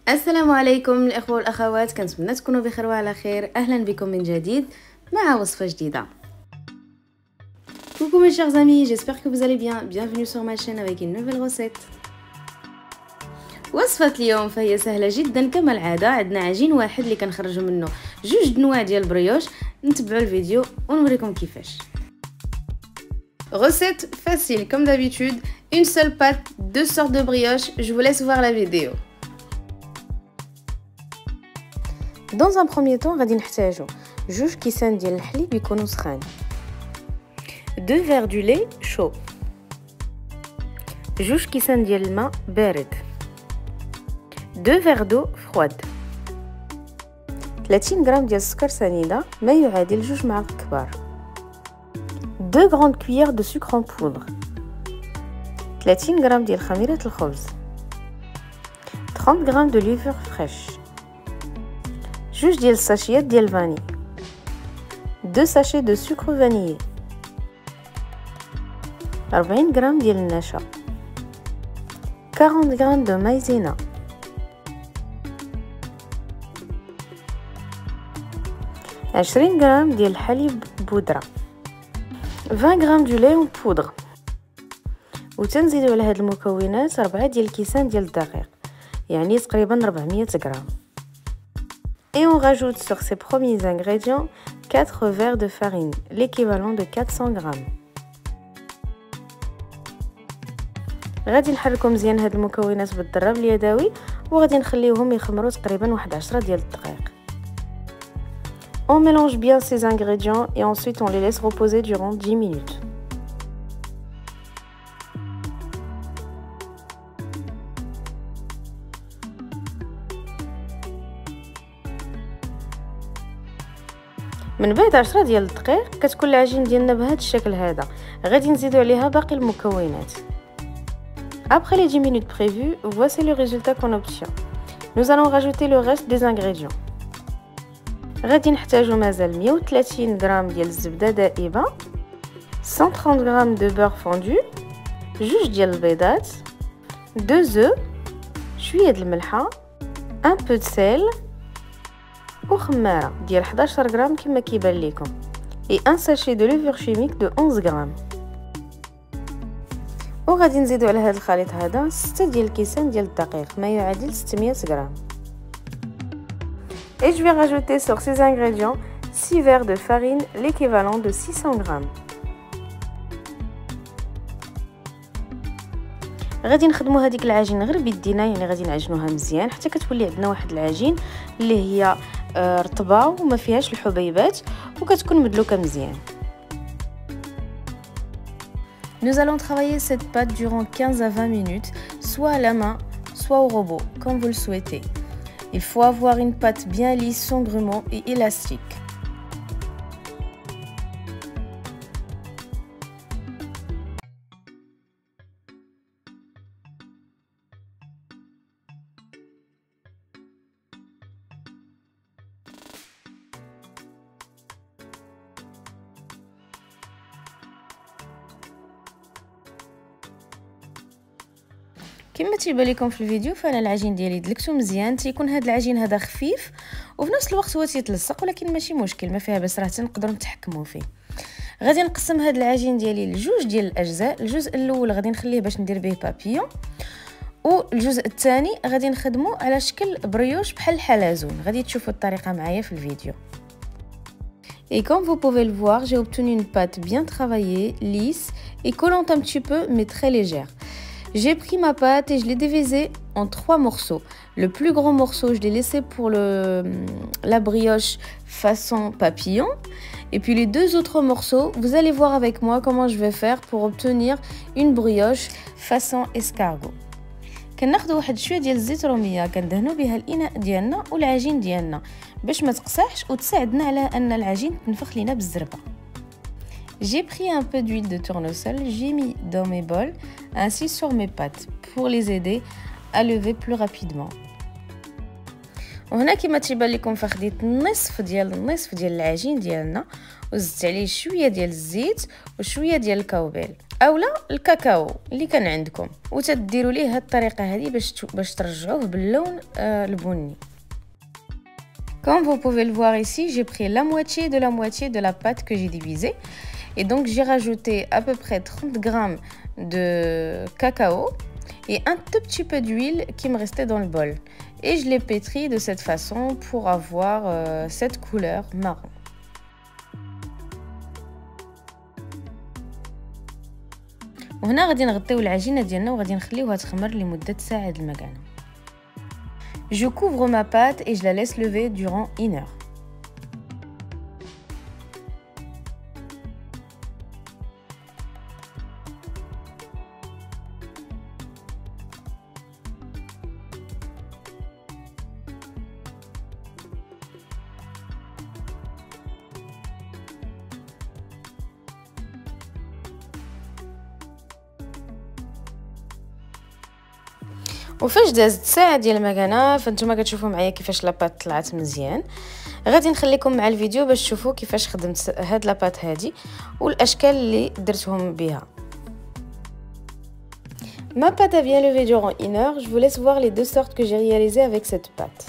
السلام عليكم الاخوه والاخوات، كنتمنى تكونوا بخير وعلى خير. اهلا بكم من جديد مع وصفه جديده. Coucou mes chers amis, j'espère que vous allez bien. Bienvenue sur ma chaîne avec une nouvelle recette. وصفه اليوم فهي سهله جدا كما العاده. عندنا عجين واحد اللي كنخرجوا منه جوج انواع ديال البريوش. نتبعوا الفيديو ونوريكم كيفاش. Recette facile comme d'habitude, une seule pâte, deux sortes de brioches. Je vous laisse voir la vidéo. Dans un premier temps غادي نحتاجو جوج كيسان ديال الحليب يكونوا سخان، 2 verres du lait chaud، جوج كيسان ديال الماء بارد، 2 verres d'eau froide، 30 غرام ديال السكر سنيده ما يعادل 2 معالق كبار، 2 grandes cuillères de sucre en poudre، 30 غرام ديال خميره الخبز، 30 غرام de levure fraîche، جوج ديال الساشيات ديال الفاني، 2 sachets de sucre vanillé، 40 غرام ديال النشا، 40 غرام de maïzena، 20 غرام ديال الحليب بودرة، 20 غرام du lait en poudre. وتنزيدوا على هاد المكونات 4 ديال الكيسان ديال الدقيق، يعني تقريبا 400 غرام. Et on rajoute sur ces premiers ingrédients 4 verres de farine, l'équivalent de 400 grammes. غادي نحركو مزيان هاد المكونات بالضرب اليدوي وغادي نخليوهم يخمروا تقريبا واحد 10 ديال الدقائق. On mélange bien ces ingrédients et ensuite on les laisse reposer durant 10 minutes. من بعد 10 ديال الدقائق كتكون العجين ديالنا بهذا الشكل هذا. غادي نزيدو عليها باقي المكونات. Après les 10 minutes prévues, voici le résultat qu'on obtient. Nous allons rajouter le reste des ingrédients. غادي نحتاجو مازال 130 غرام ديال الزبده دائبه، 130 غرام de beurre fondu، جوج ديال البيضات، 2 œufs، شويه د الملحه، un peu de sel وخماره ديال 11 غرام كما كيبان لكم، et un sachet de levure chimique de 11 غرام. وغادي نزيدو على هذا الخليط هذا 6 ديال الكيسان ديال الدقيق ما يعادل 600 غرام. Et je vais rajouter sur ces ingrédients 6 verres de farine, l'équivalent de 600 grammes. غادي نخدموا هذيك العجين غير بيدينا، يعني غادي نعجنوها مزيان حتى كتولي عندنا واحد العجين اللي هي رطبه وما فيهاش الحبيبات وكتكون مدلوكه مزيان. Nous allons travailler cette pâte durant 15 à 20 minutes, soit à la main, soit au robot, comme vous le souhaitez. Il faut avoir une pâte bien lisse, sans grumeaux et élastique. كما تيبان لكم في الفيديو فانا العجين ديالي دلكتو مزيان، تيكون هذا العجين هذا خفيف وفي نفس الوقت هو تيتلصق، ولكن ماشي مشكل، ما فيها بس راه تنقدروا نتحكموا فيه. غادي نقسم هذا العجين ديالي لجوج ديال الاجزاء. الجزء الاول غادي نخليه باش ندير به بابيون، والجزء الثاني غادي نخدمه على شكل بريوش بحال الحلزون. غادي تشوفوا الطريقه معايا في الفيديو. Et comme vous pouvez le voir, j'ai obtenu une pâte bien travaillée, lisse et collante un petit peu mais très légère. J'ai pris ma pâte et je l'ai divisée en 3 morceaux. Le plus grand morceau, je l'ai laissé pour la brioche façon papillon. Et puis les 2 autres morceaux, vous allez voir avec moi comment je vais faire pour obtenir une brioche façon escargot. كناخذوا واحد شويه ديال الزيت روميه كندهنوا بها الاناء ديالنا والعجين ديالنا باش ما تقصحش وتساعدنا على ان العجين تنفخ لينا بالزربه. J'ai pris un peu d'huile de tournesol, j'ai mis dans mes bols ainsi sur mes pâtes pour les aider à lever plus rapidement. وهنا كما تيبان لكم فخديت النصف ديال العجين ديالنا وزدت عليه شويه ديال الزيت وشويه ديال الكاوبيل. اولا الكاكاو اللي كان عندكم وتديروا ليه هاد الطريقه هذه باش ترجعوه باللون البني. Comme vous pouvez le voir ici, j'ai pris la moitié de la pâte que j'ai divisée. Et donc j'ai rajouté à peu près 30 grammes de cacao et un tout petit peu d'huile qui me restait dans le bol. Et je l'ai pétri de cette façon pour avoir cette couleur marron. وهنا غادي نغطيو العجينه ديالنا وغادي نخليوها تخمر لمده ساعه المكانه. Je couvre ma pâte et je la laisse lever durant 1 heure. وفاش دازت ساعه ديال المكانه فانتوما كتشوفوا معايا كيفاش لاباط طلعت مزيان. غادي نخليكم مع الفيديو باش تشوفوا كيفاش خدمت هاد لاباط هادي والاشكال اللي درتهم بها. Ma pâte a bien levé durant 1 heure. Je vous laisse voir les deux sortes que j'ai réalisées avec cette pâte.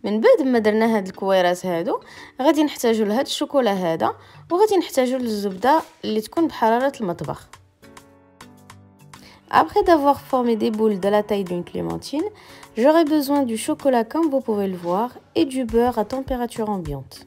من بعد ما درنا هاد الكويرات هادو غادي نحتاجو لهاد الشوكولا هذا وغادي نحتاجو للزبده اللي تكون بحراره المطبخ. Après d'avoir formé des boules de la taille d'une clémentine, j'aurai besoin du chocolat comme vous pouvez le voir et du beurre à température ambiante.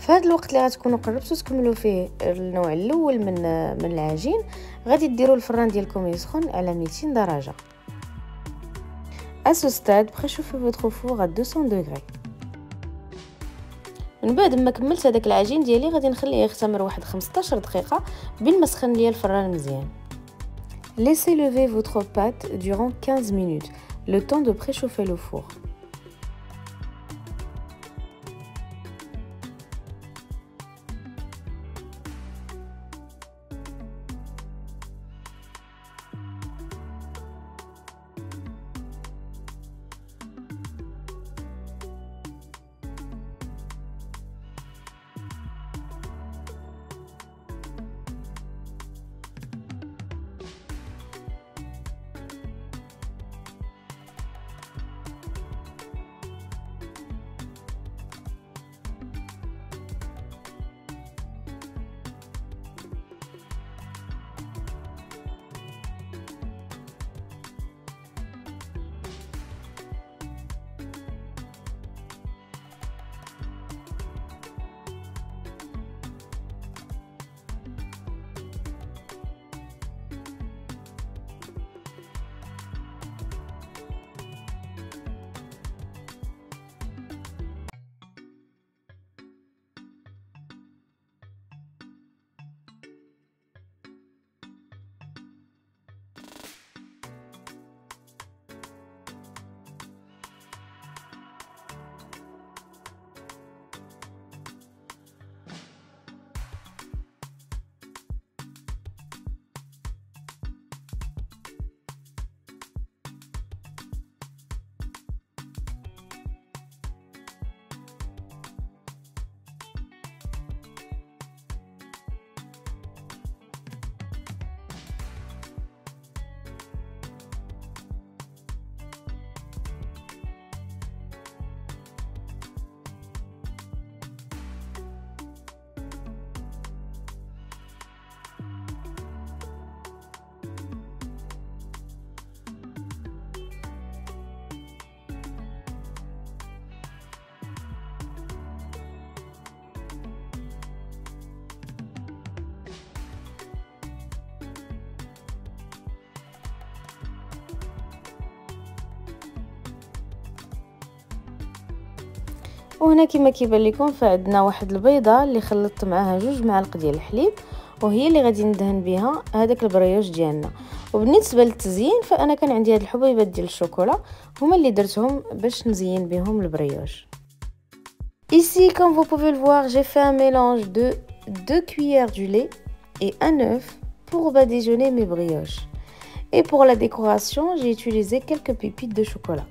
في هذا الوقت اللي غتكونوا قربتوا تكملوا فيه النوع الاول من العجين غادي ديروا الفران ديالكم يسخن على 200 درجه. À ce stade, préchauffez votre four à 200 degrés. من بعد ما كملت هذاك العجين ديالي غادي نخليه يختمر واحد 15 دقيقه بين ما سخن ليا الفران مزيان. Laissez lever votre pâte durant 15 minutes, le temps de préchauffer le four. وهنا كما كيبان لكم فعندنا واحد البيضه اللي خلطت معاها 2 معالق ديال الحليب، وهي اللي غادي ندهن بها هذاك البريوش ديالنا. وبالنسبه للتزيين فانا كان عندي هاد الحبيبات ديال الشوكولا هما اللي درتهم باش نزين بهم البريوش. Ici, comme vous pouvez le voir, j'ai fait un mélange de 2 cuillères du lait et un œuf pour badigeonner mes brioches. Et pour la décoration, j'ai utilisé quelques pépites de chocolat.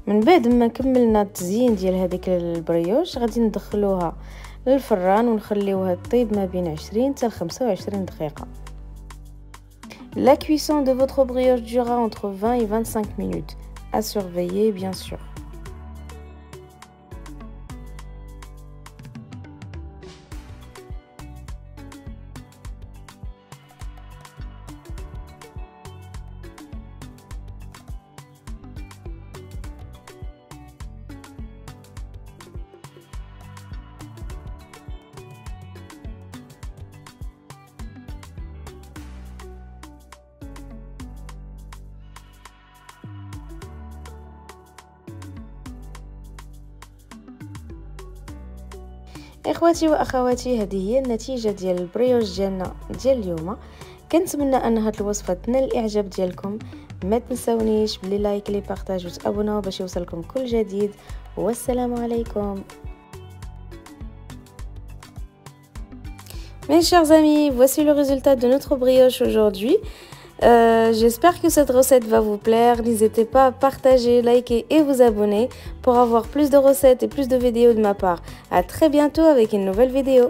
من بعد ما كملنا التزيين ديال هذيك البريوش غادي ندخلوها للفران ونخليوها تطيب ما بين 20 حتى 25 دقيقة. La cuisson de votre brioche durera entre 20 et 25 minutes, à surveiller bien sûr. اخواتي واخواتي، هذه هي النتيجه ديال البريوش ديالنا ديال اليوم. كنتمنى ان هاد الوصفه تنال الاعجاب ديالكم. ما تنساونيش بلي لايك لي بارطاج وتابوناو باش يوصلكم كل جديد، والسلام عليكم. Mes chers amis, voici le résultat de notre brioche aujourd'hui. J'espère que cette recette va vous plaire. N'hésitez pas à partager, liker et vous abonner pour avoir plus de recettes et plus de vidéos de ma part. À très bientôt avec une nouvelle vidéo.